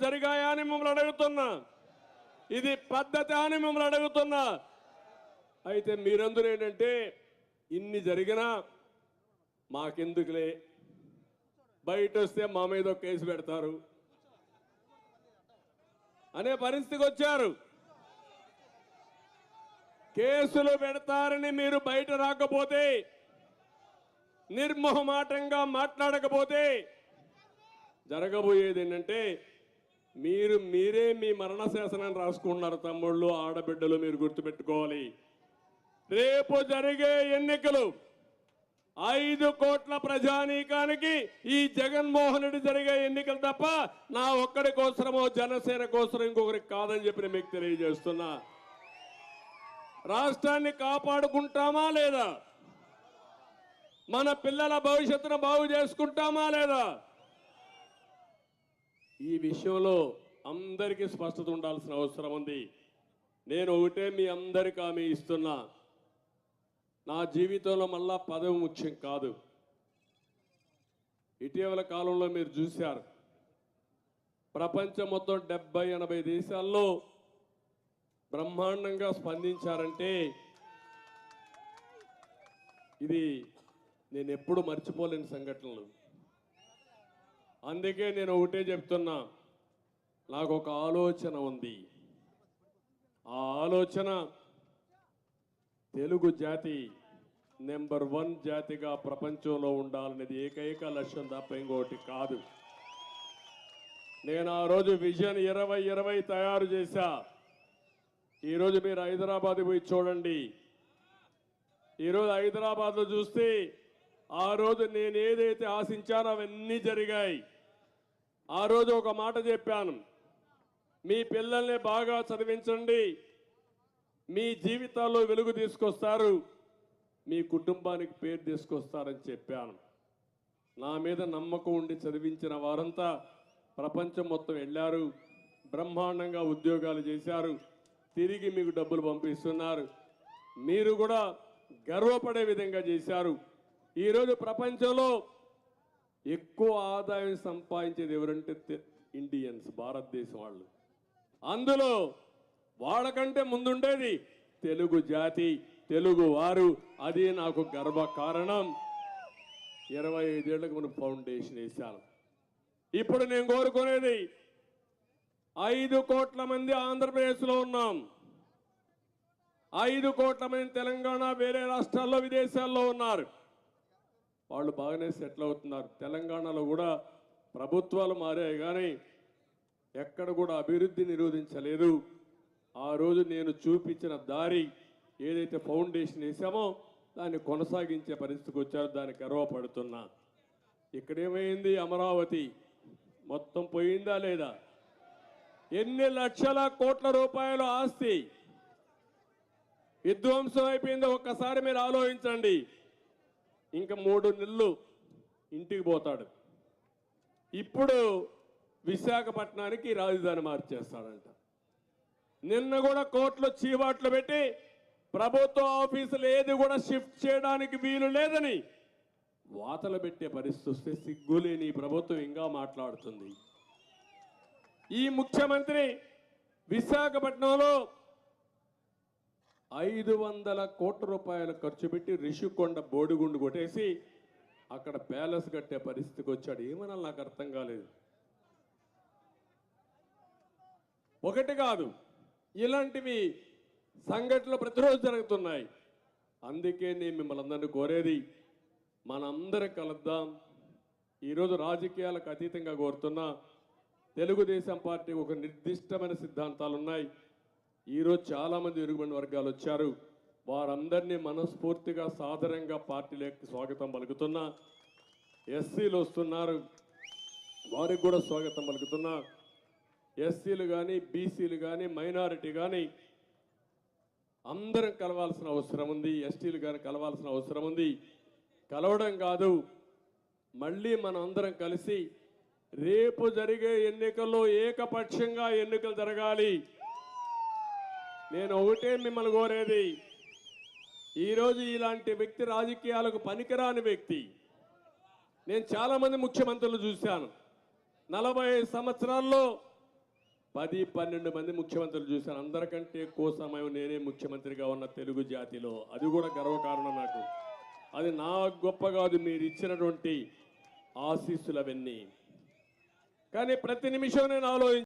జరిగాయా అని మిమ్మల్ని అడుగుతున్నా. ఇది పద్ధతి అని మిమ్మల్ని అడుగుతున్నా. అయితే మీరందరూ ఏంటంటే ఇన్ని జరిగినా మాకెందుకులే, బయట వస్తే మా మీద ఒక కేసు పెడతారు అనే పరిస్థితికి వచ్చారు. కేసులు పెడతారని మీరు బయట రాకపోతే, నిర్మోహమాటంగా మాట్లాడకపోతే జరగబోయేది ఏంటంటే మీరే మీ మరణ శాసనాన్ని రాసుకుంటున్నారు. తమ్ముళ్ళు, ఆడబిడ్డలు, మీరు గుర్తుపెట్టుకోవాలి. రేపు జరిగే ఎన్నికలు 5 కోట్ల ప్రజానీకానికి ఈ జగన్మోహన్ రెడ్డి జరిగే ఎన్నికలు తప్ప నా ఒక్కడి కోసమో జనసేన కోసం ఇంకొకరికి కాదని చెప్పి మీకు తెలియజేస్తున్నా. రాష్ట్రాన్ని కాపాడుకుంటామా లేదా? మన పిల్లల భవిష్యత్తును బాగు చేసుకుంటామా లేదా? ఈ విషయంలో అందరికీ స్పష్టత ఉండాల్సిన అవసరం ఉంది. నేను ఒకటే మీ అందరికీ హామీ ఇస్తున్నా, నా జీవితంలో మళ్ళా పదవి ముఖ్యం కాదు. ఇటీవల కాలంలో మీరు చూశారు, ప్రపంచం మొత్తం 70-80 దేశాల్లో బ్రహ్మాండంగా స్పందించారంటే ఇది నేను ఎప్పుడు మర్చిపోలేని సంఘటనలు. అందుకే నేను ఒకటే చెప్తున్నా, నాకు ఒక ఆలోచన ఉంది. ఆ ఆలోచన తెలుగు జాతి నెంబర్ 1 జాతిగా ప్రపంచంలో ఉండాలనేది ఏకైక లక్ష్యం తప్ప ఇంకోటి కాదు. నేను ఆ రోజు విజన్ 2020 తయారు చేశా. ఈరోజు మీరు హైదరాబాద్ పోయి చూడండి. ఈరోజు హైదరాబాద్లో చూస్తే ఆ రోజు నేను ఏదైతే ఆశించానో అవన్నీ జరిగాయి. ఆ రోజు ఒక మాట చెప్పాను, మీ పిల్లల్ని బాగా చదివించండి, మీ జీవితాల్లో వెలుగు తీసుకొస్తారు, మీ కుటుంబానికి పేరు తీసుకొస్తారని చెప్పాను. నా మీద నమ్మకం ఉండి చదివించిన వారంతా ప్రపంచం మొత్తం వెళ్ళారు, బ్రహ్మాండంగా ఉద్యోగాలు చేశారు, తిరిగి మీకు డబ్బులు పంపిస్తున్నారు. మీరు కూడా గర్వపడే విధంగా చేశారు. ఈరోజు ప్రపంచంలో ఎక్కువ ఆదాయం సంపాదించేది ఎవరంటే ఇండియన్స్, భారతదేశం వాళ్ళు. అందులో వాళ్ళకంటే ముందుండేది తెలుగు జాతి, తెలుగు వారు. అది నాకు గర్వ కారణం. 25 ఏళ్లకు మనం ఫౌండేషన్ వేశాను. ఇప్పుడు నేను కోరుకునేది 5 కోట్ల మంది ఆంధ్రప్రదేశ్లో ఉన్నాం, 5 కోట్ల మంది తెలంగాణ, వేరే రాష్ట్రాల్లో, విదేశాల్లో ఉన్నారు. వాళ్ళు బాగానే సెటిల్ అవుతున్నారు. తెలంగాణలో కూడా ప్రభుత్వాలు మారాయి కానీ ఎక్కడ కూడా అభివృద్ధి నిరోధించలేదు. ఆ రోజు నేను చూపించిన దారి ఏదైతే ఫౌండేషన్ వేసామో దాన్ని కొనసాగించే పరిస్థితికి వచ్చారు. దానికి గర్వపడుతున్నా. ఇక్కడేమైంది? అమరావతి మొత్తం పోయిందా లేదా? ఎన్ని లక్షల కోట్ల రూపాయల ఆస్తి విధ్వంసం అయిపోయిందో ఒక్కసారి మీరు ఆలోచించండి. ఇంకా 3 నెలలు ఇంటికి పోతాడు. ఇప్పుడు విశాఖపట్నానికి రాజధాని మార్చేస్తాడంట. నిన్న కూడా కోర్టులో చీవాట్లు పెట్టి ప్రభుత్వ ఆఫీసులు ఏది కూడా షిఫ్ట్ చేయడానికి వీలు లేదని వాతలు పెట్టే పరిస్థితి వస్తే సిగ్గులేని ప్రభుత్వం ఇంకా మాట్లాడుతుంది. ఈ ముఖ్యమంత్రి విశాఖపట్నంలో 500 కోట్ల రూపాయలు ఖర్చు పెట్టి రిషికొండ బోడిగుండు కొట్టేసి అక్కడ ప్యాలెస్ కట్టే పరిస్థితికి వచ్చాడు. ఏమన్నా నాకు అర్థం కాలేదు. ఒకటి కాదు, ఇలాంటివి సంఘటనలు ప్రతిరోజు జరుగుతున్నాయి. అందుకే నేను మిమ్మల్ని అందరినీ కోరేది, మనందరం కలుద్దాం. ఈరోజు రాజకీయాలకు అతీతంగా కోరుతున్నా, తెలుగుదేశం పార్టీ ఒక నిర్దిష్టమైన సిద్ధాంతాలు ఉన్నాయి. ఈరోజు చాలామంది వెనుకబడిన వర్గాలు వచ్చారు. వారందరినీ మనస్ఫూర్తిగా సాదరంగా పార్టీలోకి స్వాగతం పలుకుతున్నా. ఎస్సీలు వస్తున్నారు, వారికి కూడా స్వాగతం పలుకుతున్నా. ఎస్సీలు కానీ, బీసీలు కానీ, మైనారిటీ కానీ అందరం కలవాల్సిన అవసరం ఉంది. ఎస్టీలు కానీ కలవాల్సిన అవసరం ఉంది. కలవడం కాదు, మళ్ళీ మనం అందరం కలిసి రేపు జరిగే ఎన్నికల్లో ఏకపక్షంగా ఎన్నికలు జరగాలి. నేను ఒకటే మిమ్మల్ని కోరేది, ఈరోజు ఇలాంటి వ్యక్తి రాజకీయాలకు పనికిరాని వ్యక్తి. నేను చాలామంది ముఖ్యమంత్రులు చూశాను. 40 సంవత్సరాల్లో 10-12 మంది ముఖ్యమంత్రులు చూశాను. అందరికంటే ఎక్కువ సమయం నేనే ముఖ్యమంత్రిగా ఉన్న తెలుగు జాతిలో. అది కూడా గర్వకారణం నాకు. అది నా గొప్ప కాదు, మీరు ఇచ్చినటువంటి ఆశీస్సులు అవన్నీ. కానీ ప్రతి నిమిషం నేను